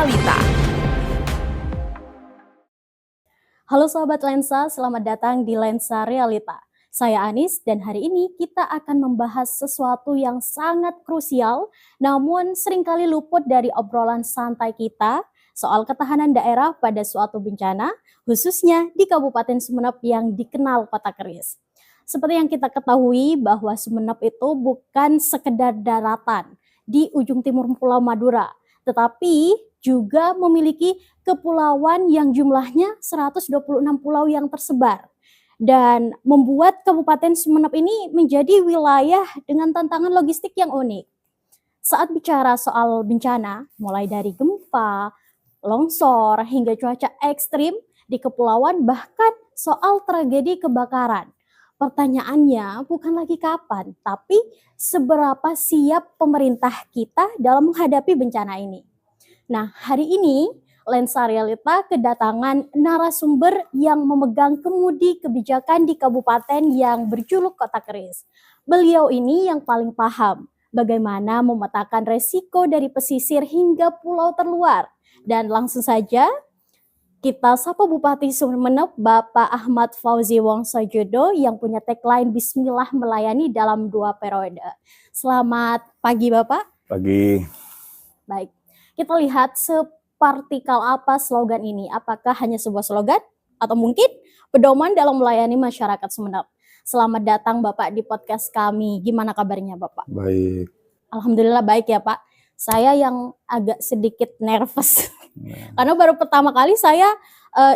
Realita. Halo Sobat Lensa, selamat datang di Lensa Realita. Saya Anis dan hari ini kita akan membahas sesuatu yang sangat krusial namun seringkali luput dari obrolan santai kita soal ketahanan daerah pada suatu bencana, khususnya di Kabupaten Sumeneb yang dikenal kota keris. Seperti yang kita ketahui bahwa Sumeneb itu bukan sekedar daratan di ujung timur Pulau Madura, tetapi juga memiliki kepulauan yang jumlahnya 126 pulau yang tersebar dan membuat Kabupaten Sumeneb ini menjadi wilayah dengan tantangan logistik yang unik. Saat bicara soal bencana, mulai dari gempa, longsor, hingga cuaca ekstrim di kepulauan, bahkan soal tragedi kebakaran. Pertanyaannya bukan lagi kapan, tapi seberapa siap pemerintah kita dalam menghadapi bencana ini. Nah, hari ini Lensa Realita kedatangan narasumber yang memegang kemudi kebijakan di kabupaten yang berjuluk Kota Keris. Beliau ini yang paling paham bagaimana memetakan resiko dari pesisir hingga pulau terluar. Dan langsung saja kita sapa Bupati Sumeneb, Bapak Ahmad Fauzi Wongsojodo yang punya tagline Bismillah melayani dalam 2 periode. Selamat pagi Bapak. Pagi. Baik, kita lihat separtikal apa slogan ini. Apakah hanya sebuah slogan atau mungkin pedoman dalam melayani masyarakat Sumeneb. Selamat datang Bapak di podcast kami. Gimana kabarnya Bapak? Baik. Alhamdulillah baik ya Pak. Saya yang agak sedikit nervous. Karena baru pertama kali saya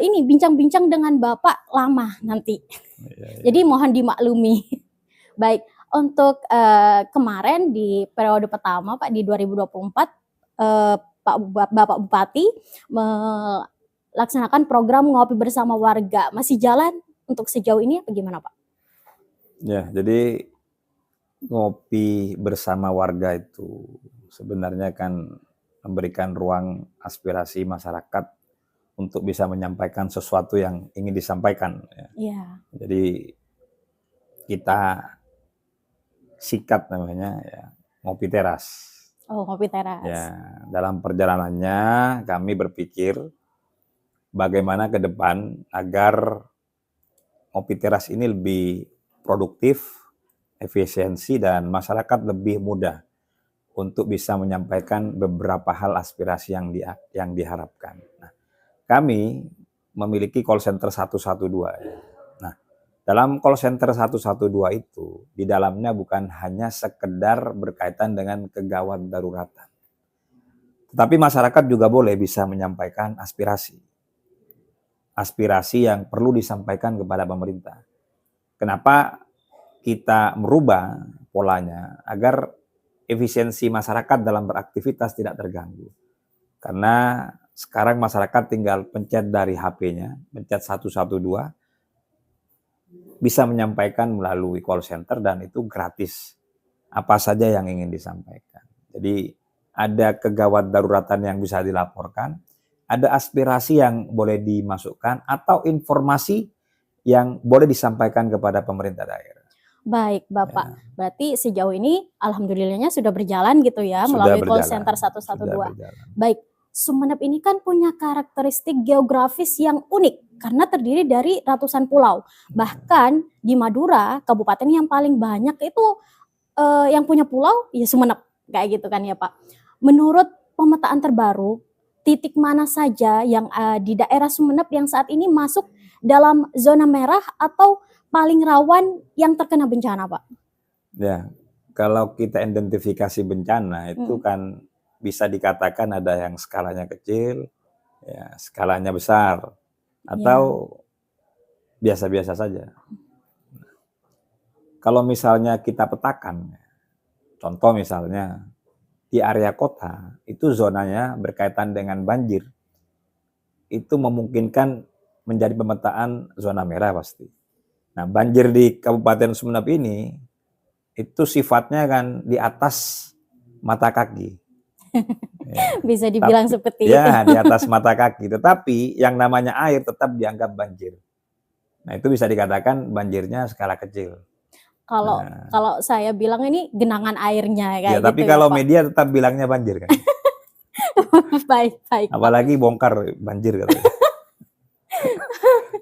ini bincang-bincang dengan Bapak lama nanti. Jadi mohon dimaklumi. Baik, untuk kemarin di periode pertama Pak di 2024 Bapak Bupati melaksanakan program ngopi bersama warga. Masih jalan untuk sejauh ini apa gimana Pak? Ya, jadi ngopi bersama warga itu sebenarnya kan memberikan ruang aspirasi masyarakat untuk bisa menyampaikan sesuatu yang ingin disampaikan. Iya. Jadi kita sikat namanya ya, ngopi teras. Oh, ngopi teras. Ya, dalam perjalanannya kami berpikir bagaimana ke depan agar ngopi teras ini lebih produktif, efisiensi, dan masyarakat lebih mudah untuk bisa menyampaikan beberapa hal aspirasi yang diharapkan. Nah, kami memiliki call center 112. Nah, dalam call center 112 itu, di dalamnya bukan hanya sekedar berkaitan dengan kegawat daruratan. Tetapi masyarakat juga boleh bisa menyampaikan aspirasi. Aspirasi yang perlu disampaikan kepada pemerintah. Kenapa kita merubah polanya agar efisiensi masyarakat dalam beraktivitas tidak terganggu. Karena sekarang masyarakat tinggal pencet dari HP-nya, pencet 112, bisa menyampaikan melalui call center dan itu gratis. Apa saja yang ingin disampaikan. Jadi ada kegawat daruratan yang bisa dilaporkan, ada aspirasi yang boleh dimasukkan, atau informasi yang boleh disampaikan kepada pemerintah daerah. Baik Bapak, Ya. berarti sejauh ini alhamdulillahnya sudah berjalan gitu ya melalui call center 112. Baik, Sumeneb ini kan punya karakteristik geografis yang unik karena terdiri dari ratusan pulau. Bahkan di Madura, kabupaten yang paling banyak itu yang punya pulau ya Sumeneb, kayak gitu kan ya Pak. Menurut pemetaan terbaru, titik mana saja yang di daerah Sumeneb yang saat ini masuk dalam zona merah atau paling rawan yang terkena bencana, Pak? Ya, kalau kita identifikasi bencana itu kan bisa dikatakan ada yang skalanya kecil, ya, skalanya besar, atau biasa-biasa saja. Kalau misalnya kita petakan, contoh misalnya di area kota, itu zonanya berkaitan dengan banjir, itu memungkinkan menjadi pemetaan zona merah pasti. Nah, banjir di Kabupaten Sumeneb ini itu sifatnya kan di atas mata kaki. Ya. Bisa dibilang seperti itu. Ya, di atas mata kaki. Tetapi yang namanya air tetap dianggap banjir. Nah, itu bisa dikatakan banjirnya skala kecil. Kalau saya bilang ini genangan airnya kayak ya, gitu. Tapi kalau media tetap bilangnya banjir kan. Baik, baik, Pak. Apalagi bongkar banjir katanya.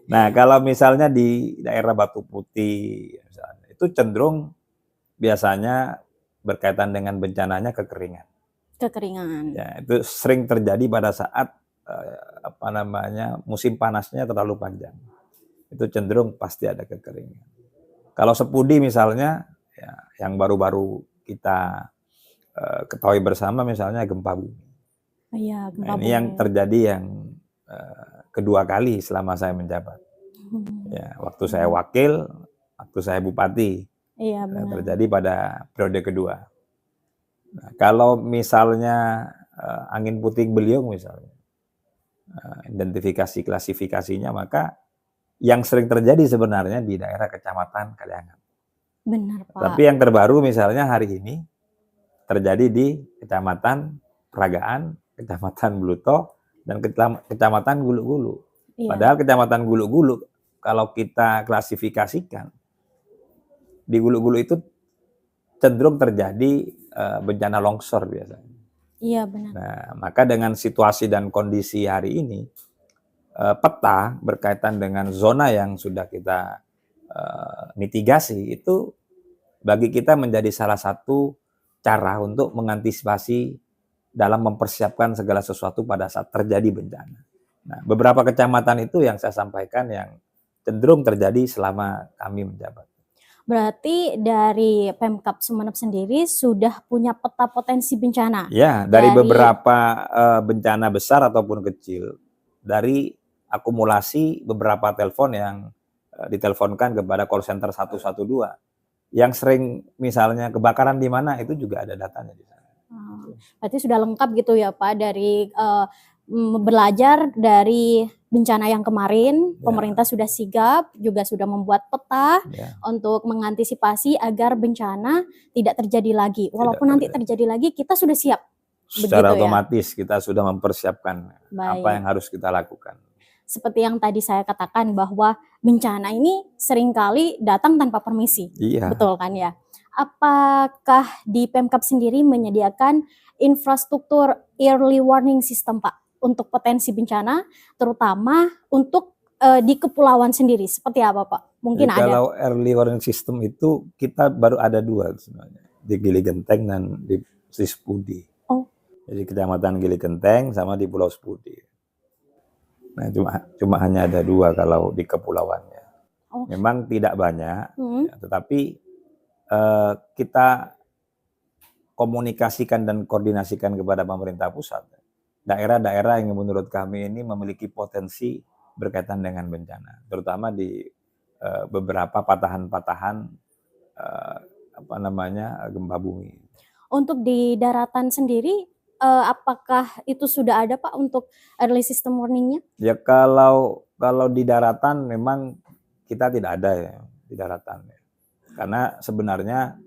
Nah, kalau misalnya di daerah Batu Putih misalnya, itu cenderung biasanya berkaitan dengan bencananya kekeringan. Kekeringan. Ya, itu sering terjadi pada saat musim panasnya terlalu panjang. Itu cenderung pasti ada kekeringan. Kalau Sepudi misalnya, ya, yang baru-baru kita ketahui bersama misalnya gempa bumi. Iya, gempa Nah, ini bumi. yang terjadi yang kedua kali selama saya menjabat. Ya, waktu saya wakil, waktu saya bupati, Iya, benar. terjadi pada periode kedua. Nah, kalau misalnya angin puting beliung misalnya, identifikasi klasifikasinya, maka yang sering terjadi sebenarnya di daerah Kecamatan Kaliangan. Benar, Pak. Tapi yang terbaru misalnya hari ini terjadi di Kecamatan Peragaan, Kecamatan Bluto, dan Kecamatan Gulu-Gulu. Iya. Padahal Kecamatan Gulu-Gulu kalau kita klasifikasikan, di Gulu-Gulu itu cenderung terjadi bencana longsor biasanya. Iya, benar. Nah, maka dengan situasi dan kondisi hari ini, peta berkaitan dengan zona yang sudah kita mitigasi itu bagi kita menjadi salah satu cara untuk mengantisipasi dalam mempersiapkan segala sesuatu pada saat terjadi bencana. Nah, beberapa kecamatan itu yang saya sampaikan yang cenderung terjadi selama kami menjabat. Berarti dari Pemkab Sumeneb sendiri sudah punya peta potensi bencana? Ya, dari beberapa bencana besar ataupun kecil, dari akumulasi beberapa telepon yang diteleponkan kepada call center 112. Yang sering misalnya kebakaran di mana itu juga ada datanya di sana. Berarti sudah lengkap gitu ya Pak, dari belajar dari bencana yang kemarin, pemerintah sudah sigap, juga sudah membuat peta untuk mengantisipasi agar bencana tidak terjadi lagi. Walaupun nanti terjadi lagi, kita sudah siap. Secara otomatis kita sudah mempersiapkan apa yang harus kita lakukan. Seperti yang tadi saya katakan bahwa bencana ini seringkali datang tanpa permisi. Iya. Betul kan ya? Apakah di Pemkab sendiri menyediakan infrastruktur early warning system Pak untuk potensi bencana, terutama untuk di kepulauan sendiri? Seperti apa Pak? Mungkin ada. Kalau early warning system itu kita baru ada 2 sebenarnya, di Gili Genteng dan di Sepudi. Oh. Jadi Kecamatan Gili Genteng sama di Pulau Sepudi. Nah, cuma hanya ada 2 kalau di kepulauannya. Oh. Memang tidak banyak, ya, tetapi kita komunikasikan dan koordinasikan kepada pemerintah pusat. Daerah-daerah yang menurut kami ini memiliki potensi berkaitan dengan bencana, terutama di beberapa patahan-patahan gempa bumi. Untuk di daratan sendiri, apakah itu sudah ada Pak untuk early system warning-nya? Ya kalau di daratan memang kita tidak ada ya di daratan. Karena sebenarnya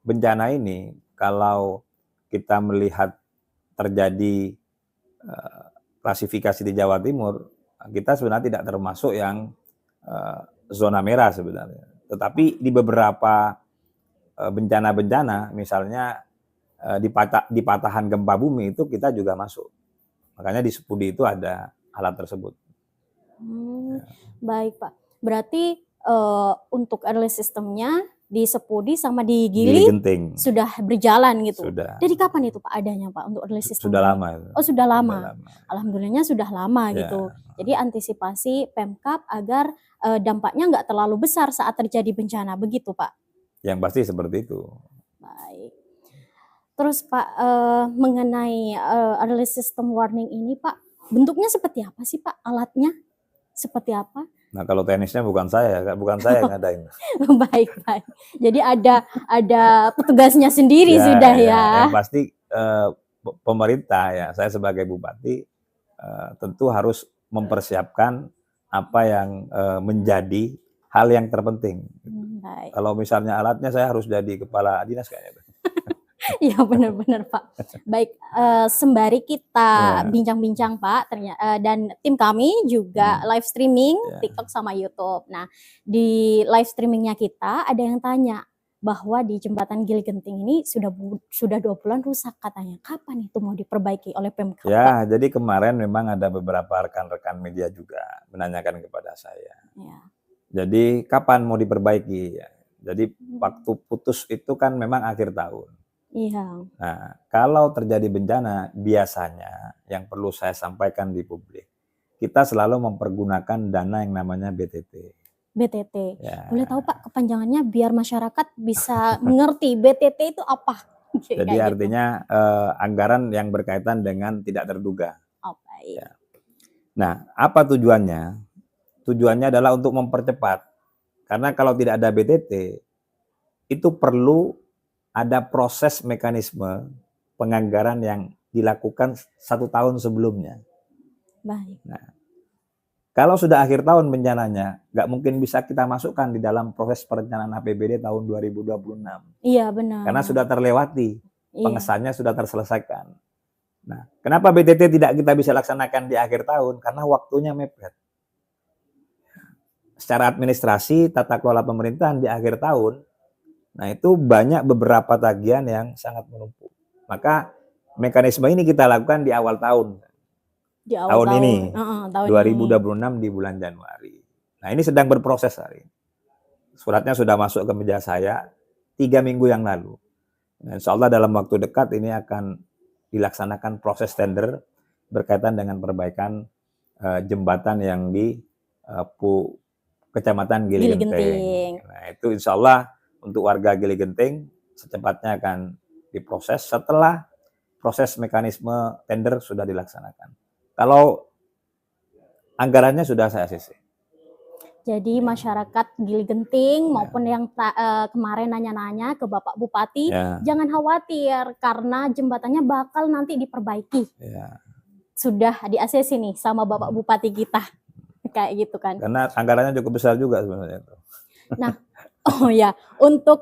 bencana ini kalau kita melihat terjadi klasifikasi di Jawa Timur, kita sebenarnya tidak termasuk yang zona merah sebenarnya. Tetapi di beberapa bencana-bencana, misalnya di patahan gempa bumi itu kita juga masuk. Makanya di Sepudi itu ada alat tersebut. Baik Pak. Berarti untuk early systemnya di Sepudi sama di Gili Genting sudah berjalan gitu. Sudah. Dari kapan itu Pak adanya Pak untuk early system? Sudah lama itu. Oh sudah lama. Alhamdulillahnya sudah lama gitu. Jadi antisipasi Pemkab agar dampaknya nggak terlalu besar saat terjadi bencana, begitu Pak? Yang pasti seperti itu. Baik. Terus Pak, mengenai early system warning ini Pak, bentuknya seperti apa sih Pak? Alatnya seperti apa? Nah kalau teknisnya bukan saya yang ngadain. Baik. Jadi ada petugasnya sendiri sudah ya. Yang pasti pemerintah ya, saya sebagai bupati tentu harus mempersiapkan apa yang menjadi hal yang terpenting. Baik. Kalau misalnya alatnya saya harus jadi kepala dinas kayaknya. Iya benar-benar Pak. Baik, sembari kita bincang-bincang Pak, dan tim kami juga live streaming TikTok sama YouTube. Nah di live streamingnya kita ada yang tanya, bahwa di jembatan Gili Genting ini sudah 2 bulan rusak katanya. Kapan itu mau diperbaiki oleh Pemkab, Pak? Ya, jadi kemarin memang ada beberapa rekan-rekan media juga menanyakan kepada saya. Ya. Jadi kapan mau diperbaiki? Ya. Jadi waktu putus itu kan memang akhir tahun. Iya. Nah, kalau terjadi bencana, biasanya yang perlu saya sampaikan di publik, kita selalu mempergunakan dana yang namanya BTT. BTT. Ya. Boleh tahu Pak kepanjangannya biar masyarakat bisa mengerti BTT itu apa? Jadi Kayak gitu. artinya anggaran yang berkaitan dengan tidak terduga. Oh, baik. Ya. Nah, apa tujuannya? Tujuannya adalah untuk mempercepat. Karena kalau tidak ada BTT, itu perlu ada proses mekanisme penganggaran yang dilakukan 1 tahun sebelumnya. Baik. Nah, kalau sudah akhir tahun bencananya, nggak mungkin bisa kita masukkan di dalam proses perencanaan APBD tahun 2026. Iya, benar. Karena sudah terlewati, Iya. pengesahannya sudah terselesaikan. Nah, kenapa BTT tidak kita bisa laksanakan di akhir tahun? Karena waktunya mepet. Secara administrasi, tata kelola pemerintahan di akhir tahun, nah itu banyak beberapa tagihan yang sangat menumpuk. Maka mekanisme ini kita lakukan di awal tahun. Di awal Tahun ini, tahun 2026 di bulan Januari. Nah ini sedang berproses hari ini. Suratnya sudah masuk ke meja saya 3 minggu yang lalu. Nah, insya Allah dalam waktu dekat ini akan dilaksanakan proses tender berkaitan dengan perbaikan jembatan yang di Kecamatan Gili Genting. Nah itu insya Allah untuk warga Gili Genting secepatnya akan diproses setelah proses mekanisme tender sudah dilaksanakan. Kalau anggarannya sudah saya CC. Jadi masyarakat Gili Genting maupun yang kemarin nanya-nanya ke Bapak Bupati, jangan khawatir karena jembatannya bakal nanti diperbaiki. Sudah di-ACC nih sama Bapak Bupati kita. Kayak gitu kan. Karena anggarannya cukup besar juga sebenarnya. Nah, oh ya, untuk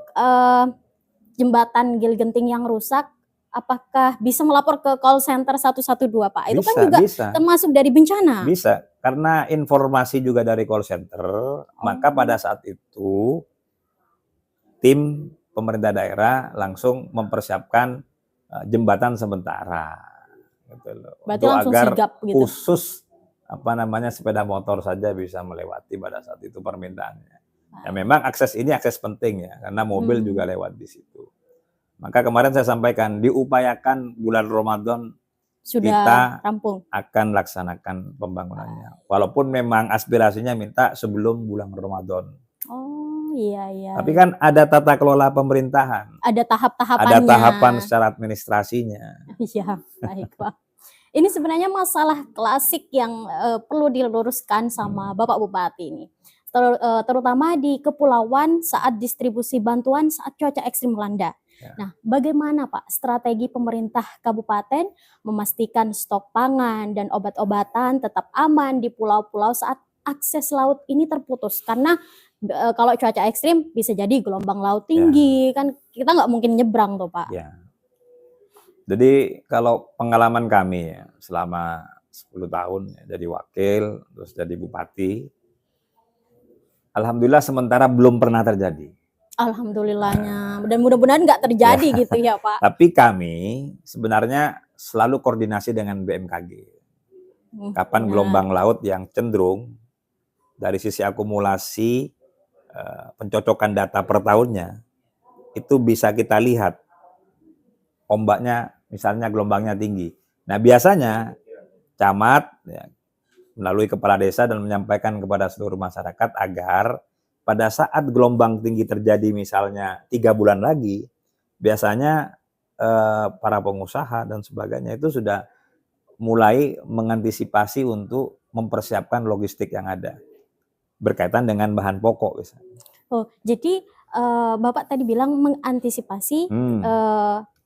jembatan Gili Genting yang rusak, apakah bisa melapor ke call center 112 Pak? Itu kan juga termasuk dari bencana. Bisa, karena informasi juga dari call center, maka pada saat itu tim pemerintah daerah langsung mempersiapkan jembatan sementara. Gitu loh. Berarti untuk langsung agar sigap gitu. Khusus sepeda motor saja bisa melewati pada saat itu permintaannya. Ya memang akses ini akses penting ya, karena mobil juga lewat di situ. Maka kemarin saya sampaikan diupayakan bulan Ramadan sudah kita rampung. Akan laksanakan pembangunannya. Walaupun memang aspirasinya minta sebelum bulan Ramadan. Oh iya. Tapi kan ada tata kelola pemerintahan. Ada tahap-tahapannya. Ada tahapan secara administrasinya. Iya, baik Pak. Ini sebenarnya masalah klasik yang perlu diluruskan sama Bapak Bupati ini. Terutama di kepulauan saat distribusi bantuan saat cuaca ekstrim melanda. Ya. Nah, bagaimana Pak strategi pemerintah kabupaten memastikan stok pangan dan obat-obatan tetap aman di pulau-pulau saat akses laut ini terputus? Karena kalau cuaca ekstrim bisa jadi gelombang laut tinggi, kan kita nggak mungkin nyebrang tuh Pak. Ya. Jadi kalau pengalaman kami ya, selama 10 tahun ya, jadi wakil, terus jadi bupati, alhamdulillah sementara belum pernah terjadi. Alhamdulillahnya, dan mudah-mudahan nggak terjadi gitu ya Pak. Tapi kami sebenarnya selalu koordinasi dengan BMKG. Kapan gelombang laut yang cenderung dari sisi akumulasi pencocokan data per tahunnya, itu bisa kita lihat ombaknya misalnya gelombangnya tinggi. Nah biasanya camat ya, melalui kepala desa dan menyampaikan kepada seluruh masyarakat agar pada saat gelombang tinggi terjadi misalnya 3 bulan lagi, biasanya para pengusaha dan sebagainya itu sudah mulai mengantisipasi untuk mempersiapkan logistik yang ada berkaitan dengan bahan pokok misalnya. Oh, jadi Bapak tadi bilang mengantisipasi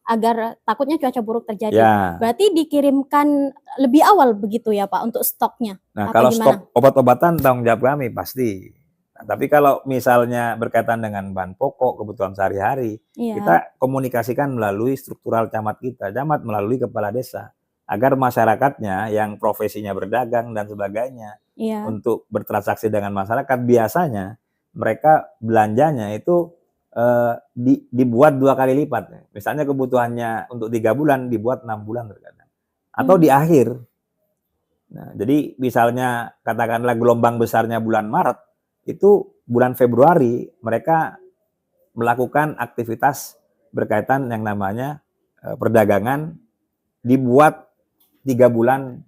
agar takutnya cuaca buruk terjadi. Ya. Berarti dikirimkan lebih awal begitu ya Pak untuk stoknya? Nah kalau gimana? Stok obat-obatan tanggung jawab kami pasti. Nah, tapi kalau misalnya berkaitan dengan bahan pokok, kebutuhan sehari-hari, kita komunikasikan melalui struktural camat kita, camat melalui kepala desa, agar masyarakatnya yang profesinya berdagang dan sebagainya, untuk bertransaksi dengan masyarakat, biasanya mereka belanjanya itu dibuat 2 kali lipat. Misalnya kebutuhannya untuk 3 bulan dibuat 6 bulan terkadang. Atau di akhir. Nah, jadi misalnya katakanlah gelombang besarnya bulan Maret, itu bulan Februari mereka melakukan aktivitas berkaitan yang namanya perdagangan, dibuat 3 bulan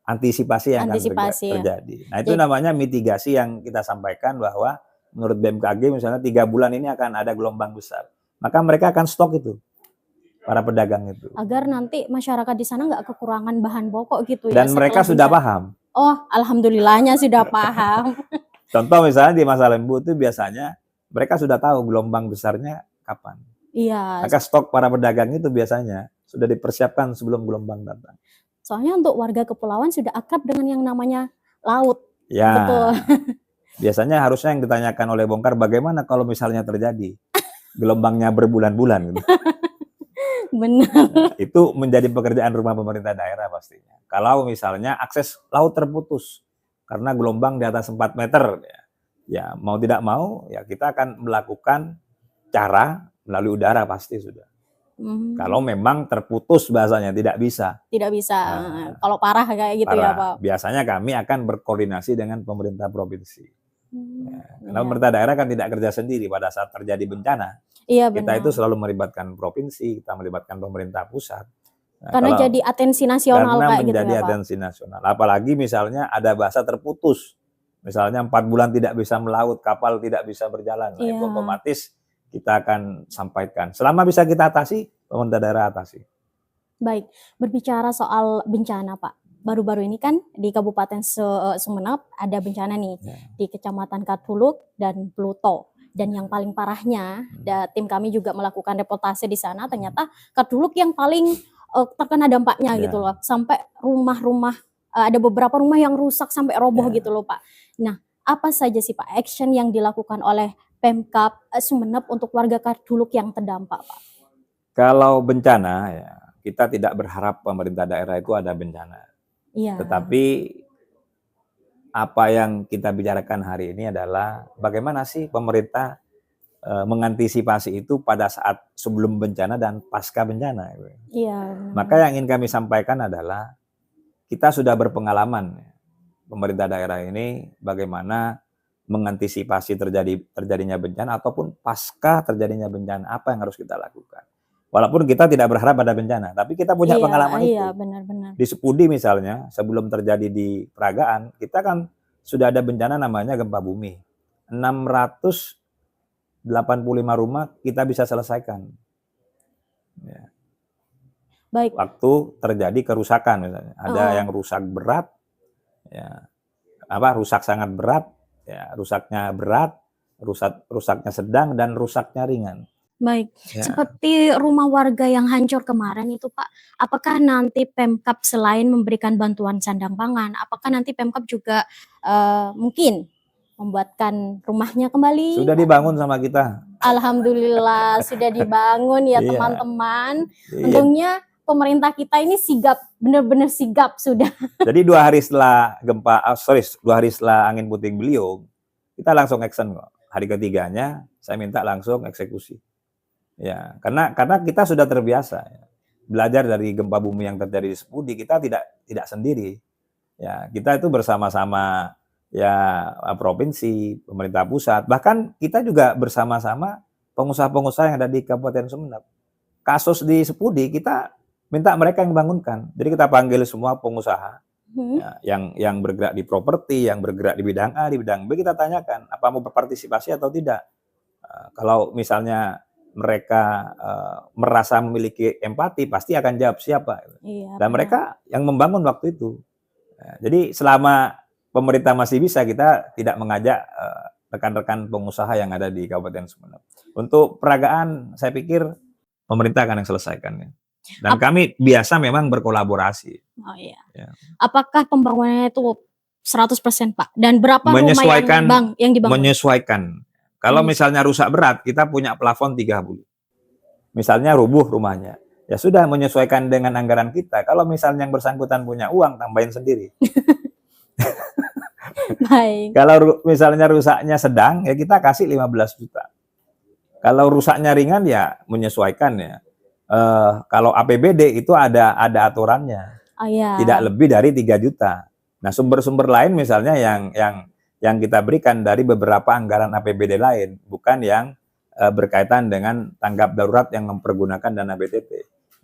antisipasi yang akan terjadi. Nah, itu namanya mitigasi yang kita sampaikan bahwa menurut BMKG misalnya 3 bulan ini akan ada gelombang besar. Maka mereka akan stok itu, para pedagang itu. Agar nanti masyarakat di sana nggak kekurangan bahan pokok gitu ya. Dan mereka sudah paham. Oh, alhamdulillahnya sudah paham. Contoh misalnya di masa lembu itu biasanya mereka sudah tahu gelombang besarnya kapan. Iya. Maka stok para pedagang itu biasanya sudah dipersiapkan sebelum gelombang datang. Soalnya untuk warga kepulauan sudah akrab dengan yang namanya laut. Ya. Betul. Biasanya harusnya yang ditanyakan oleh Bongkar bagaimana kalau misalnya terjadi gelombangnya berbulan-bulan gitu. Benar. Nah, itu menjadi pekerjaan rumah pemerintah daerah pastinya. Kalau misalnya akses laut terputus karena gelombang di atas 4 meter, ya mau tidak mau ya kita akan melakukan cara melalui udara pasti sudah. Kalau memang terputus bahasanya tidak bisa. Tidak bisa. Kalau parah kayak gitu ya Pak. Biasanya kami akan berkoordinasi dengan pemerintah provinsi. Karena pemerintah daerah kan tidak kerja sendiri pada saat terjadi bencana. Iya, kita itu selalu melibatkan provinsi, kita melibatkan pemerintah pusat. Nah, karena jadi atensi nasional kayak gitu ya Pak. Menjadi atensi nasional. Apalagi misalnya ada bahasa terputus. Misalnya 4 bulan tidak bisa melaut, kapal tidak bisa berjalan. Nah, itu otomatis kita akan sampaikan. Selama bisa kita atasi, pemerintah daerah atasi. Baik, berbicara soal bencana Pak. Baru-baru ini kan di Kabupaten Sumeneb ada bencana nih di Kecamatan Katuluk dan Pluto. Dan yang paling parahnya, tim kami juga melakukan reportase di sana, ternyata Katuluk yang paling terkena dampaknya gitu loh. Sampai rumah-rumah, ada beberapa rumah yang rusak sampai roboh gitu loh Pak. Nah, apa saja sih Pak action yang dilakukan oleh Pemkab Sumeneb untuk warga Katuluk yang terdampak Pak? Kalau bencana ya, kita tidak berharap pemerintah daerah itu ada bencana. Tetapi apa yang kita bicarakan hari ini adalah bagaimana sih pemerintah mengantisipasi itu pada saat sebelum bencana dan pasca bencana. Maka yang ingin kami sampaikan adalah kita sudah berpengalaman pemerintah daerah ini bagaimana mengantisipasi terjadinya bencana ataupun pasca terjadinya bencana, apa yang harus kita lakukan. Walaupun kita tidak berharap ada bencana, tapi kita punya pengalaman itu. Benar-benar. Di Sepudi misalnya, sebelum terjadi di Peragaan, kita kan sudah ada bencana namanya gempa bumi. 685 rumah kita bisa selesaikan. Ya. Baik. Waktu terjadi kerusakan misalnya, ada yang rusak berat, ya, rusak sangat berat, ya, rusaknya berat, rusaknya sedang dan rusaknya ringan. Baik, seperti rumah warga yang hancur kemarin itu Pak, apakah nanti Pemkab selain memberikan bantuan sandang pangan, apakah nanti Pemkab juga mungkin membuatkan rumahnya kembali? Sudah dibangun sama kita. Alhamdulillah sudah dibangun ya teman-teman. Untungnya pemerintah kita ini sigap, benar-benar sigap sudah. Jadi 2 hari setelah 2 hari setelah angin puting beliung, kita langsung action kok. Hari ketiganya saya minta langsung eksekusi. Ya, karena kita sudah terbiasa belajar dari gempa bumi yang terjadi di Sepudi, kita tidak sendiri. Ya, kita itu bersama-sama ya provinsi, pemerintah pusat, bahkan kita juga bersama-sama pengusaha-pengusaha yang ada di Kabupaten Sumeneb. Kasus di Sepudi kita minta mereka yang bangunkan. Jadi kita panggil semua pengusaha ya, yang bergerak di properti, yang bergerak di bidang A, di bidang B, kita tanyakan apa mau berpartisipasi atau tidak. Kalau misalnya mereka merasa memiliki empati, pasti akan jawab siapa. Dan mereka yang membangun waktu itu. Jadi selama pemerintah masih bisa, kita tidak mengajak rekan-rekan pengusaha yang ada di Kabupaten Sumeneb. Untuk Peragaan, saya pikir pemerintah akan yang selesaikan. Dan kami biasa memang berkolaborasi. Oh iya. Apakah pembangunannya itu 100% Pak? Dan berapa rumah yang dibangun? Menyesuaikan. Kalau misalnya rusak berat, kita punya plafon 30. Misalnya rubuh rumahnya, ya sudah menyesuaikan dengan anggaran kita. Kalau misalnya yang bersangkutan punya uang, tambahin sendiri. Baik. Kalau misalnya rusaknya sedang, ya kita kasih 15 juta. Kalau rusaknya ringan ya menyesuaikan ya. Kalau APBD itu ada aturannya, Oh ya. tidak lebih dari 3 juta. Nah, sumber-sumber lain misalnya yang kita berikan dari beberapa anggaran APBD lain, bukan yang berkaitan dengan tanggap darurat yang mempergunakan dana BTP.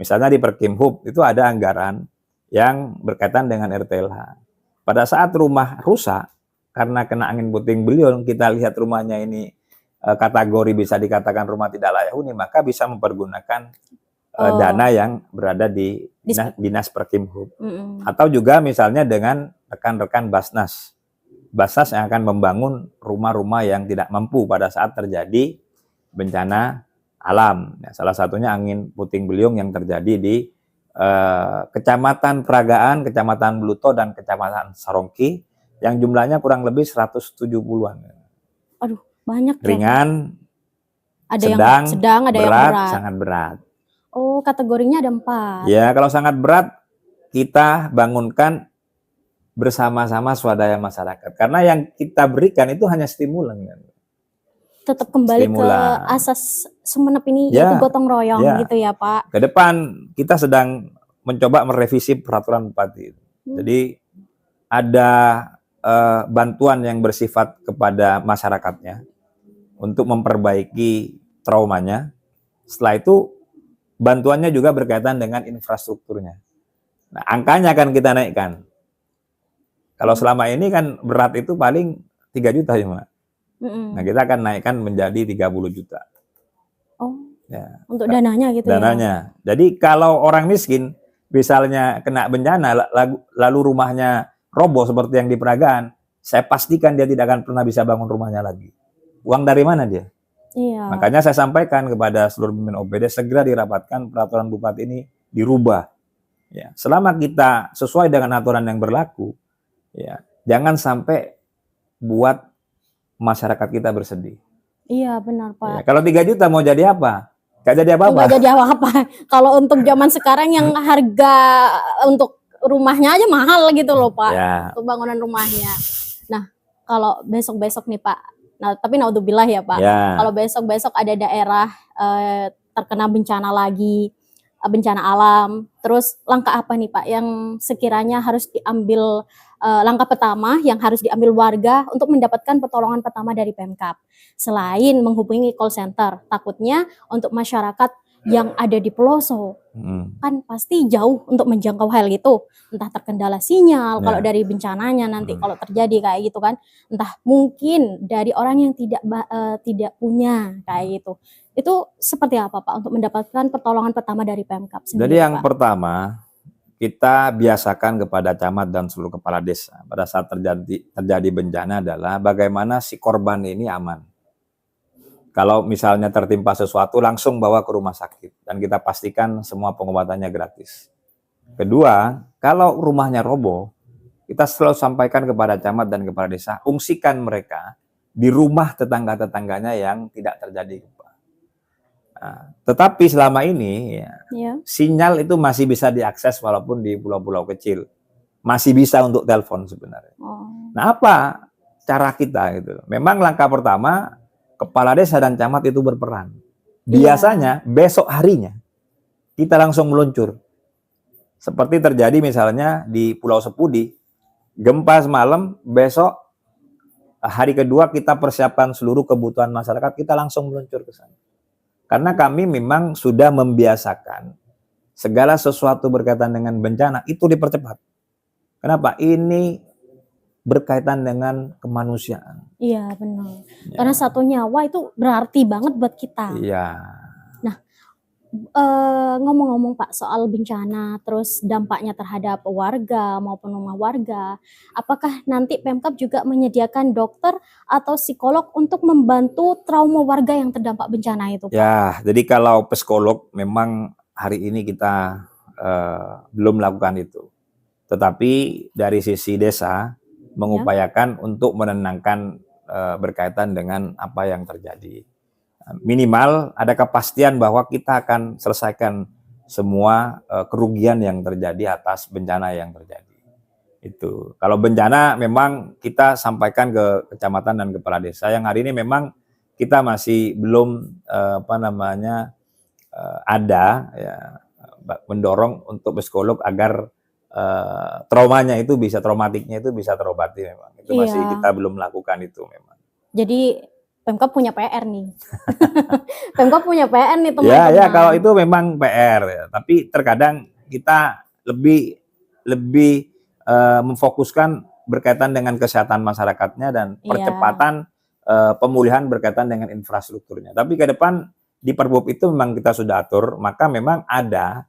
Misalnya di Perkimhub itu ada anggaran yang berkaitan dengan RTLH. Pada saat rumah rusak karena kena angin puting beliung, kita lihat rumahnya ini kategori bisa dikatakan rumah tidak layak huni, maka bisa mempergunakan dana yang berada di dinas Perkimhub. Atau juga misalnya dengan rekan-rekan Basnas. Basnas yang akan membangun rumah-rumah yang tidak mampu pada saat terjadi bencana alam. Ya, salah satunya angin puting beliung yang terjadi di Kecamatan Peragaan, Kecamatan Bluto, dan Kecamatan Sarongki yang jumlahnya kurang lebih 170-an. Aduh, banyak. Ringan, ada sedang, yang sedang, ada yang berat. sangat berat. Oh, kategorinya ada 4. Ya, kalau sangat berat, kita bangunkan bersama-sama swadaya masyarakat. Karena yang kita berikan itu hanya stimulan. Kan? Tetap kembali ke asas Sumenep ini, ya, yaitu gotong royong gitu ya Pak. Ke depan kita sedang mencoba merevisi peraturan bupati. Jadi ada bantuan yang bersifat kepada masyarakatnya untuk memperbaiki traumanya. Setelah itu bantuannya juga berkaitan dengan infrastrukturnya. Nah, angkanya akan kita naikkan. Kalau selama ini kan berat itu paling 3 juta cuma. Nah, kita akan naikkan menjadi 30 juta. Oh, ya. Untuk dananya gitu dananya. Ya? Jadi kalau orang miskin, misalnya kena bencana, lalu rumahnya roboh seperti yang di Peragaan, saya pastikan dia tidak akan pernah bisa bangun rumahnya lagi. Uang dari mana dia? Iya. Makanya saya sampaikan kepada seluruh pemimpin OPD, segera dirapatkan peraturan bupati ini dirubah. Ya, selama kita sesuai dengan aturan yang berlaku, ya, jangan sampai buat masyarakat kita bersedih. Iya benar Pak. Ya, kalau 3 juta mau jadi apa? Gak jadi apa-apa. Gak jadi apa-apa. Kalau untuk zaman sekarang yang harga untuk rumahnya aja mahal gitu loh Pak. Ya. Untuk bangunan rumahnya. Nah kalau besok-besok nih Pak, nah tapi naudzubillah ya Pak. Ya. Kalau besok-besok ada daerah terkena bencana lagi, bencana alam, terus langkah apa nih Pak yang sekiranya harus diambil, langkah pertama yang harus diambil warga untuk mendapatkan pertolongan pertama dari Pemkab selain menghubungi call center? Takutnya untuk masyarakat yang ada di pelosok kan pasti jauh untuk menjangkau hal itu, entah terkendala sinyal kalau dari bencananya nanti kalau terjadi kayak gitu kan, entah mungkin dari orang yang tidak punya kayak gitu. Itu seperti apa Pak untuk mendapatkan pertolongan pertama dari Pemkab sendiri? Jadi yang pertama, kita biasakan kepada camat dan seluruh kepala desa pada saat terjadi bencana adalah bagaimana si korban ini aman. Kalau misalnya tertimpa sesuatu, langsung bawa ke rumah sakit dan kita pastikan semua pengobatannya gratis. Kedua, kalau rumahnya roboh, kita selalu sampaikan kepada camat dan kepala desa, ungsikan mereka di rumah tetangga-tetangganya yang tidak terjadi gempa. Nah, tetapi selama ini sinyal itu masih bisa diakses walaupun di pulau-pulau kecil. Masih bisa untuk telepon sebenarnya. Nah, apa cara kita gitu? Memang langkah pertama kepala desa dan camat itu berperan. Biasanya besok harinya kita langsung meluncur. Seperti terjadi misalnya di Pulau Sepudi, gempa semalam, besok hari kedua kita persiapkan seluruh kebutuhan masyarakat, kita langsung meluncur ke sana. Karena kami memang sudah membiasakan segala sesuatu berkaitan dengan bencana itu dipercepat. Kenapa? Ini berkaitan dengan kemanusiaan. Iya benar. Ya. Karena satu nyawa itu berarti banget buat kita. Iya. Nah, ngomong-ngomong Pak soal bencana, terus dampaknya terhadap warga maupun rumah warga, apakah nanti Pemkab juga menyediakan dokter atau psikolog untuk membantu trauma warga yang terdampak bencana itu Pak? Ya, jadi kalau psikolog memang hari ini kita belum melakukan itu. Tetapi dari sisi desa mengupayakan untuk menenangkan berkaitan dengan apa yang terjadi. Minimal ada kepastian bahwa kita akan selesaikan semua kerugian yang terjadi atas bencana yang terjadi. Itu. Kalau bencana memang kita sampaikan ke kecamatan dan kepala desa yang hari ini memang kita masih belum ada ya mendorong untuk psikolog agar traumatiknya itu bisa terobati memang. Itu masih Iya. kita belum melakukan itu memang. Jadi Pemkab punya PR nih. Pemkab punya PR nih Ya, teman-teman. kalau itu memang PR ya. Tapi terkadang kita lebih memfokuskan berkaitan dengan kesehatan masyarakatnya dan percepatan pemulihan berkaitan dengan infrastrukturnya. Tapi ke depan di Perbup itu memang kita sudah atur, maka memang ada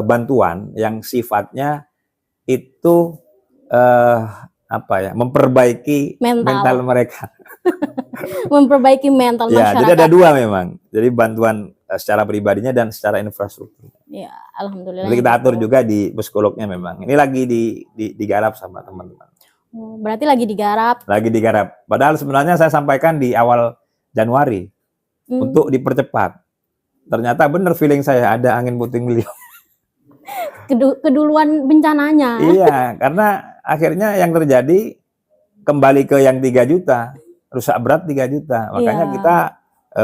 bantuan yang sifatnya itu memperbaiki mental mereka. Memperbaiki mental Ya, masyarakat. jadi ada dua memang. Jadi bantuan secara pribadinya dan secara infrastruktur. Ya, alhamdulillah. Jadi kita atur juga di psikolognya memang. Ini lagi digarap sama teman-teman. Berarti lagi digarap. Lagi digarap. Padahal sebenarnya saya sampaikan di awal Januari untuk dipercepat. Ternyata benar feeling saya ada angin puting beliung. Keduluan bencananya. Iya, karena akhirnya yang terjadi kembali ke yang 3 juta, rusak berat 3 juta. Makanya kita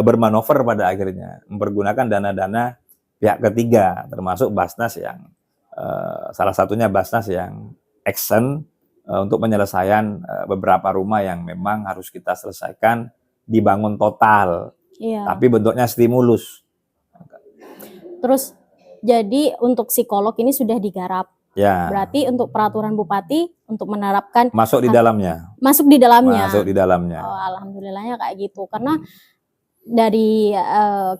bermanuver pada akhirnya, mempergunakan dana-dana pihak ketiga, termasuk Basnas yang salah satunya Basnas yang action untuk penyelesaian beberapa rumah yang memang harus kita selesaikan, dibangun total, tapi bentuknya stimulus. Terus jadi untuk psikolog ini sudah digarap. Ya. Berarti untuk peraturan bupati untuk menerapkan masuk di dalamnya. Masuk di dalamnya. Masuk di dalamnya. Oh, alhamdulillahnya kayak gitu. Karena dari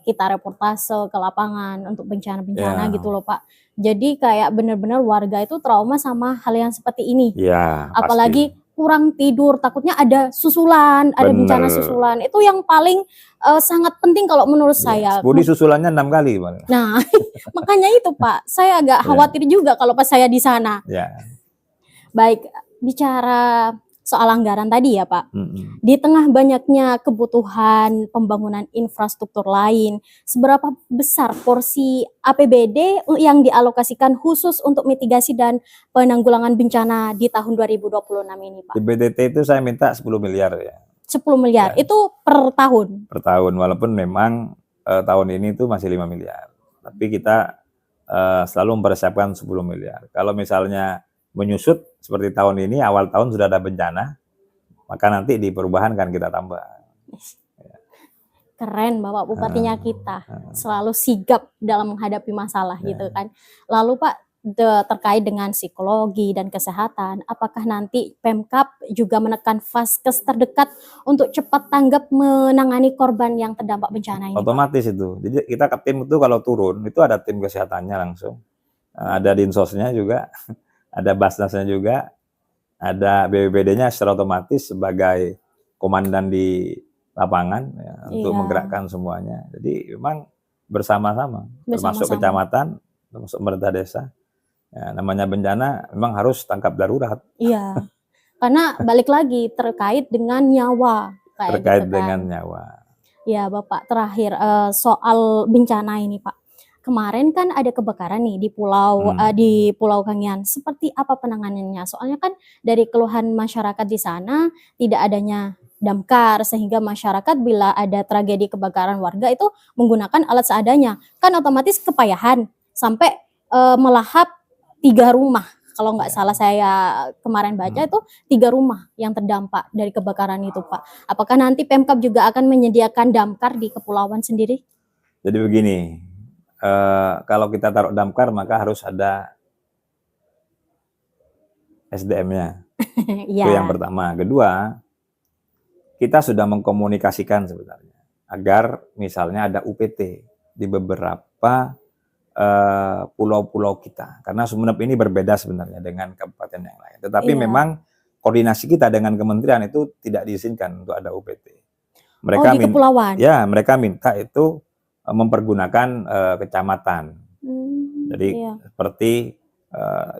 kita reportase ke lapangan untuk bencana-bencana gitu loh Pak. Jadi kayak benar-benar warga itu trauma sama hal yang seperti ini. Ya, apalagi kurang tidur, takutnya ada susulan, ada bencana susulan. Itu yang paling sangat penting kalau menurut saya. Budi susulannya 6 kali. Nah, makanya itu Pak, saya agak khawatir juga kalau pas saya di sana. Ya. Baik, bicara soal anggaran tadi ya Pak, di tengah banyaknya kebutuhan pembangunan infrastruktur lain, seberapa besar porsi APBD yang dialokasikan khusus untuk mitigasi dan penanggulangan bencana di tahun 2026 ini Pak? Di BDT itu saya minta 10 miliar ya. 10 miliar, ya. Itu per tahun? Per tahun, walaupun memang tahun ini itu masih 5 miliar. Tapi kita selalu mempersiapkan 10 miliar. Kalau misalnya menyusut seperti tahun ini, awal tahun sudah ada bencana, maka nanti di perubahan kan kita tambah. Keren Bapak Bupatinya kita, selalu sigap dalam menghadapi masalah gitu kan. Lalu Pak, terkait dengan psikologi dan kesehatan, apakah nanti Pemkab juga menekan vaskes terdekat untuk cepat tanggap menangani korban yang terdampak bencana ini? Otomatis Pak? Itu, jadi kita ke tim itu kalau turun, itu ada tim kesehatannya langsung, ada dinsosnya juga, ada basnasnya juga, ada BPBD-nya secara otomatis sebagai komandan di lapangan ya, untuk menggerakkan semuanya. Jadi memang bersama-sama, termasuk kecamatan, termasuk pemerintah desa. Ya, namanya bencana memang harus tangkap darurat. Iya, karena balik lagi terkait dengan nyawa. Terkait gitu dengan nyawa. Ya Bapak, terakhir soal bencana ini Pak. Kemarin kan ada kebakaran nih di Pulau Kangean. Seperti apa penanganannya? Soalnya kan dari keluhan masyarakat di sana tidak adanya damkar, sehingga masyarakat bila ada tragedi kebakaran warga itu menggunakan alat seadanya. Kan otomatis kepayahan sampai melahap 3 rumah. Kalau nggak salah saya kemarin baca itu 3 rumah yang terdampak dari kebakaran itu Pak. Apakah nanti Pemkab juga akan menyediakan damkar di kepulauan sendiri? Jadi begini, kalau kita taruh damkar maka harus ada SDM-nya. Itu yang pertama. Kedua, kita sudah mengkomunikasikan sebenarnya agar misalnya ada UPT di beberapa pulau-pulau kita. Karena Sumeneb ini berbeda sebenarnya dengan kabupaten yang lain. Tetapi memang koordinasi kita dengan kementerian itu tidak diizinkan untuk ada UPT. Mereka di kepulauan? Ya, mereka minta itu mempergunakan kecamatan. Jadi seperti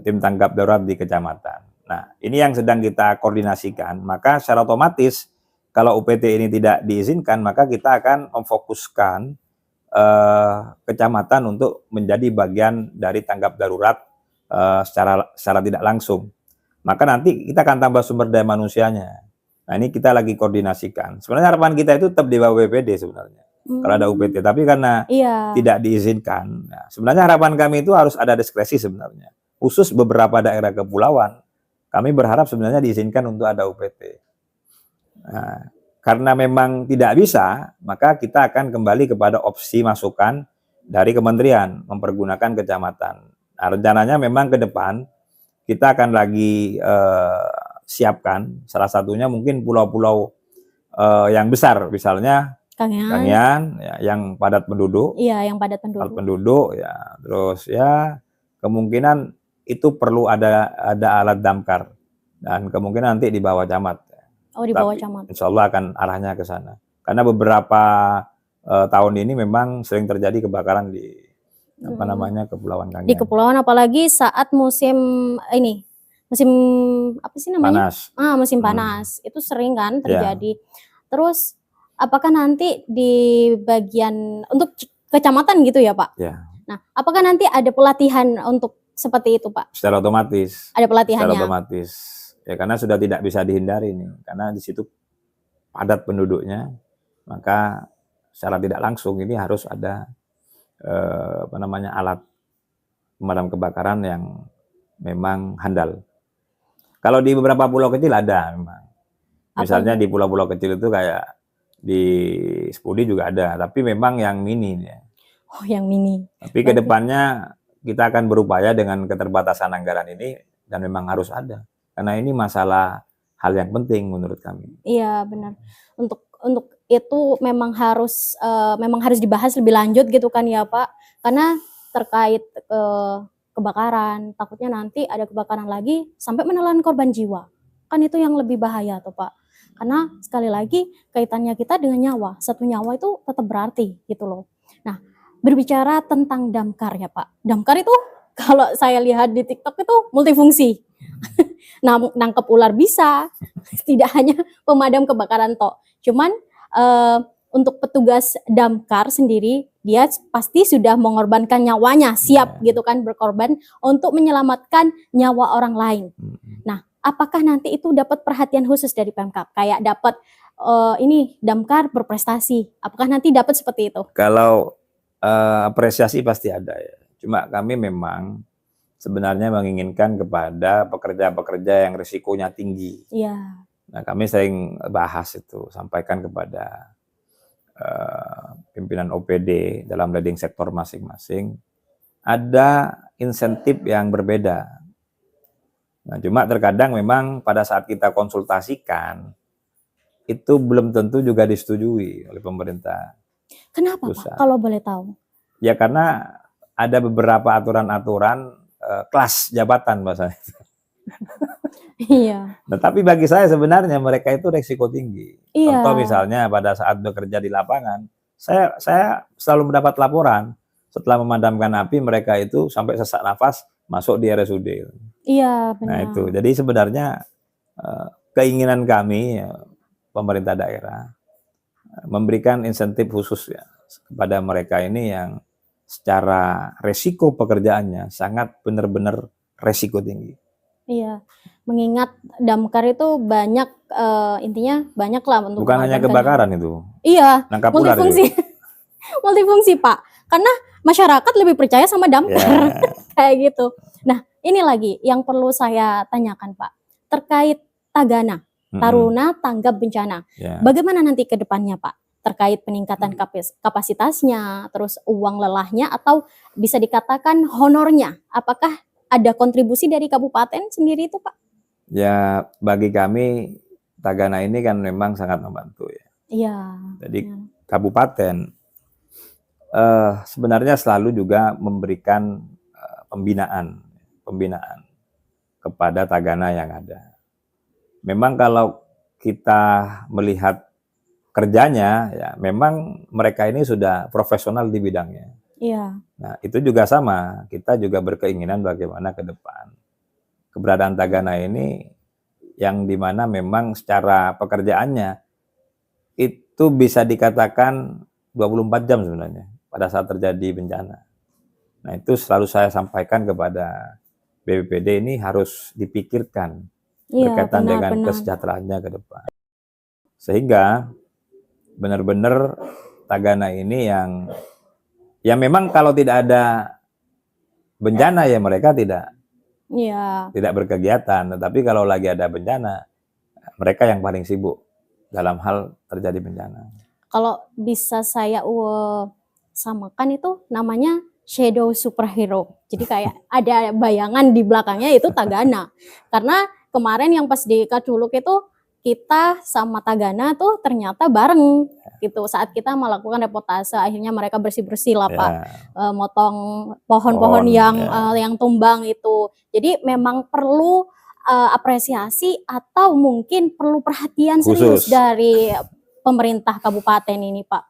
tim tanggap darurat di kecamatan. Nah, ini yang sedang kita koordinasikan. Maka secara otomatis kalau UPT ini tidak diizinkan, maka kita akan memfokuskan kecamatan untuk menjadi bagian dari tanggap darurat secara tidak langsung. Maka nanti kita akan tambah sumber daya manusianya. Nah, ini kita lagi koordinasikan. Sebenarnya harapan kita itu tetap di bawah BPD sebenarnya. Kalau ada UPT, tapi karena Iya. tidak diizinkan. Nah, sebenarnya harapan kami itu harus ada diskresi sebenarnya. Khusus beberapa daerah kepulauan, kami berharap sebenarnya diizinkan untuk ada UPT. Nah, karena memang tidak bisa, maka kita akan kembali kepada opsi masukan dari kementerian mempergunakan kecamatan. Nah, rencananya memang ke depan kita akan lagi siapkan, salah satunya mungkin pulau-pulau yang besar, misalnya Kangean, ya, yang padat penduduk. Iya, yang padat Padat penduduk. penduduk, ya. Terus ya kemungkinan itu perlu ada alat damkar dan kemungkinan nanti di bawah camat. Oh, di bawah camat. Insya Allah akan arahnya ke sana. Karena beberapa tahun ini memang sering terjadi kebakaran di apa namanya Kepulauan Kangean. Di kepulauan, apalagi saat musim ini, musim apa sih namanya? Panas. Musim panas. Itu sering kan Ya. terjadi. Terus apakah nanti di bagian untuk kecamatan gitu ya, Pak? Ya. Nah, apakah nanti ada pelatihan untuk seperti itu, Pak? Secara otomatis. Ada pelatihannya. Secara otomatis. Ya, karena sudah tidak bisa dihindari nih. Karena di situ padat penduduknya, maka secara tidak langsung ini harus ada apa namanya alat pemadam kebakaran yang memang handal. Kalau di beberapa pulau kecil ada memang. Misalnya di pulau-pulau kecil itu kayak di Spudi juga ada, tapi memang yang mini ya. Oh, yang mini. Tapi kedepannya kita akan berupaya dengan keterbatasan anggaran ini dan memang harus ada. Karena ini masalah hal yang penting menurut kami. Iya, benar. Untuk itu memang harus dibahas lebih lanjut gitu kan ya, Pak. Karena terkait kebakaran, takutnya nanti ada kebakaran lagi sampai menelan korban jiwa. Kan itu yang lebih bahaya tuh, Pak. Karena sekali lagi kaitannya kita dengan nyawa. Satu nyawa itu tetap berarti gitu loh. Nah, berbicara tentang damkar ya, Pak. Damkar itu kalau saya lihat di TikTok itu multifungsi. Nangkep ular bisa, tidak hanya pemadam kebakaran toh. Cuman untuk petugas damkar sendiri, dia pasti sudah mengorbankan nyawanya, siap gitu kan berkorban untuk menyelamatkan nyawa orang lain. Nah, apakah nanti itu dapat perhatian khusus dari Pemkab? Kayak dapat ini damkar berprestasi. Apakah nanti dapat seperti itu? Kalau apresiasi pasti ada ya. Cuma kami memang sebenarnya menginginkan kepada pekerja-pekerja yang risikonya tinggi. Iya. Nah, kami sering bahas itu, sampaikan kepada pimpinan OPD dalam leading sektor masing-masing. Ada insentif yang berbeda. Nah, cuma terkadang memang pada saat kita konsultasikan, itu belum tentu juga disetujui oleh pemerintah. Kenapa, pusat. Pak? Kalau boleh tahu? Ya karena ada beberapa aturan-aturan kelas jabatan bahasanya. Iya. Nah, tapi bagi saya sebenarnya mereka itu resiko tinggi. Iya. Contoh misalnya pada saat bekerja di lapangan, saya selalu mendapat laporan setelah memadamkan api mereka itu sampai sesak nafas masuk di RSUD. Iya, benar. Nah itu, jadi sebenarnya keinginan kami pemerintah daerah memberikan insentif khusus ya kepada mereka ini yang secara resiko pekerjaannya sangat benar-benar resiko tinggi. Iya, mengingat damkar itu banyak intinya banyak lah untuk bukan hanya kebakaran itu. Iya, nangkap ular multifungsi. Multifungsi, Pak. Karena masyarakat lebih percaya sama damkar. Kayak gitu. Nah, ini lagi yang perlu saya tanyakan, Pak. Terkait Tagana, Taruna Tanggap Bencana. Bagaimana nanti ke depannya, Pak? Terkait peningkatan kapasitasnya, terus uang lelahnya, atau bisa dikatakan honornya. Apakah ada kontribusi dari kabupaten sendiri itu, Pak? Ya, bagi kami Tagana ini kan memang sangat membantu ya. Iya. Jadi kabupaten sebenarnya selalu juga memberikan pembinaan kepada Tagana yang ada. Memang kalau kita melihat kerjanya, ya memang mereka ini sudah profesional di bidangnya. Iya. Nah, itu juga sama. Kita juga berkeinginan bagaimana ke depan keberadaan Tagana ini yang dimana memang secara pekerjaannya itu bisa dikatakan 24 jam sebenarnya pada saat terjadi bencana. Nah, itu selalu saya sampaikan kepada BPPD ini harus dipikirkan berkaitan dengan kesejahteraannya ke depan. Sehingga benar-benar Tagana ini yang ya memang kalau tidak ada bencana ya mereka tidak Iya. berkegiatan, tetapi kalau lagi ada bencana mereka yang paling sibuk dalam hal terjadi bencana. Kalau bisa saya samakan itu namanya shadow superhero. Jadi kayak ada bayangan di belakangnya itu Tagana. Karena kemarin yang pas di Kaculuk itu kita sama Tagana tuh ternyata bareng gitu. Saat kita melakukan reportase, akhirnya mereka bersih-bersih lah Pak, motong pohon-pohon yang tumbang itu. Jadi memang perlu apresiasi atau mungkin perlu perhatian serius dari pemerintah kabupaten ini Pak.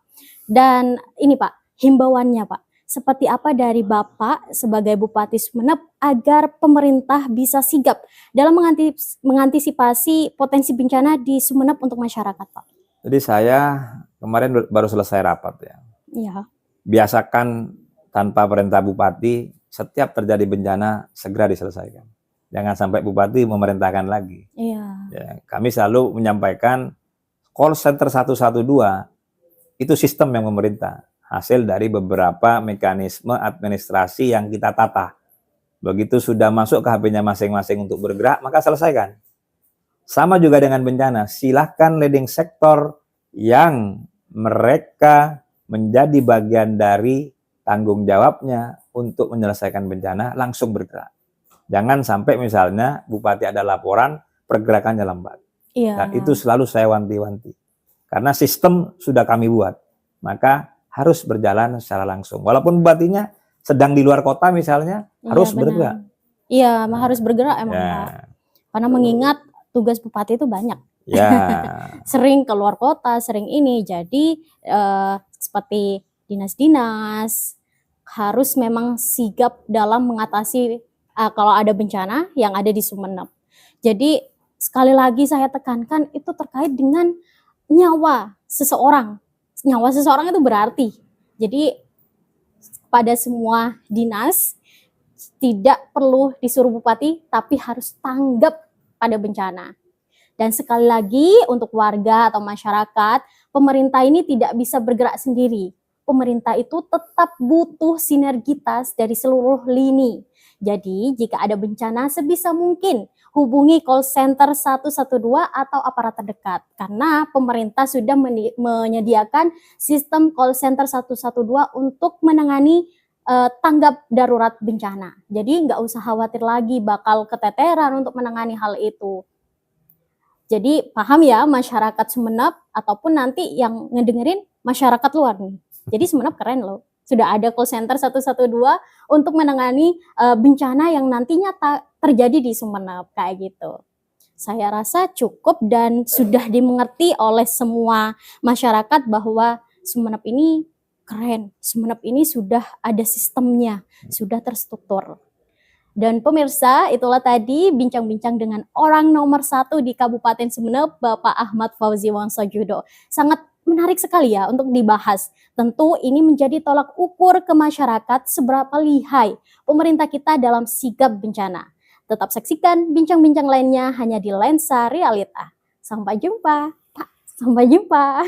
Dan ini Pak, himbauannya Pak, seperti apa dari Bapak sebagai Bupati Sumeneb agar pemerintah bisa sigap dalam mengantisipasi potensi bencana di Sumeneb untuk masyarakat Pak? Jadi saya kemarin baru selesai rapat ya. Iya. Biasakan tanpa perintah Bupati, setiap terjadi bencana segera diselesaikan. Jangan sampai Bupati memerintahkan lagi. Iya. Ya, kami selalu menyampaikan call center 112 itu sistem yang memerintah, hasil dari beberapa mekanisme administrasi yang kita tata. Begitu sudah masuk ke HP-nya masing-masing untuk bergerak, maka selesaikan. Sama juga dengan bencana, silahkan leading sektor yang mereka menjadi bagian dari tanggung jawabnya untuk menyelesaikan bencana, langsung bergerak. Jangan sampai misalnya Bupati ada laporan, pergerakannya lambat. Iya. Dan itu selalu saya wanti-wanti. Karena sistem sudah kami buat, maka harus berjalan secara langsung. Walaupun bupatinya sedang di luar kota misalnya, harus bergerak. Iya, harus bergerak emang Pak. Karena mengingat tugas bupati itu banyak. Ya. Sering keluar kota, sering ini. Jadi seperti dinas-dinas harus memang sigap dalam mengatasi kalau ada bencana yang ada di Sumeneb. Jadi sekali lagi saya tekankan itu terkait dengan nyawa seseorang. Nyawa seseorang itu berarti. Jadi pada semua dinas tidak perlu disuruh bupati, tapi harus tanggap pada bencana. Dan sekali lagi untuk warga atau masyarakat, pemerintah ini tidak bisa bergerak sendiri. Pemerintah itu tetap butuh sinergitas dari seluruh lini. Jadi jika ada bencana sebisa mungkin hubungi call center 112 atau aparat terdekat. Karena pemerintah sudah menyediakan sistem call center 112 untuk menangani tanggap darurat bencana. Jadi nggak usah khawatir lagi bakal keteteran untuk menangani hal itu. Jadi paham ya masyarakat Sumeneb ataupun nanti yang ngedengerin masyarakat luar nih. Jadi Sumeneb keren loh. Sudah ada call center 112 untuk menangani bencana yang nantinya terjadi di Sumeneb kayak gitu. Saya rasa cukup dan sudah dimengerti oleh semua masyarakat bahwa Sumeneb ini keren. Sumeneb ini sudah ada sistemnya, sudah terstruktur. Dan pemirsa, itulah tadi bincang-bincang dengan orang nomor 1 di Kabupaten Sumeneb, Bapak Ahmad Fauzi Wongsojudo. Sangat menarik sekali ya untuk dibahas. Tentu ini menjadi tolak ukur ke masyarakat seberapa lihai pemerintah kita dalam sigap bencana. Tetap saksikan bincang-bincang lainnya hanya di Lensa Realita. Sampai jumpa, Pak. Sampai jumpa.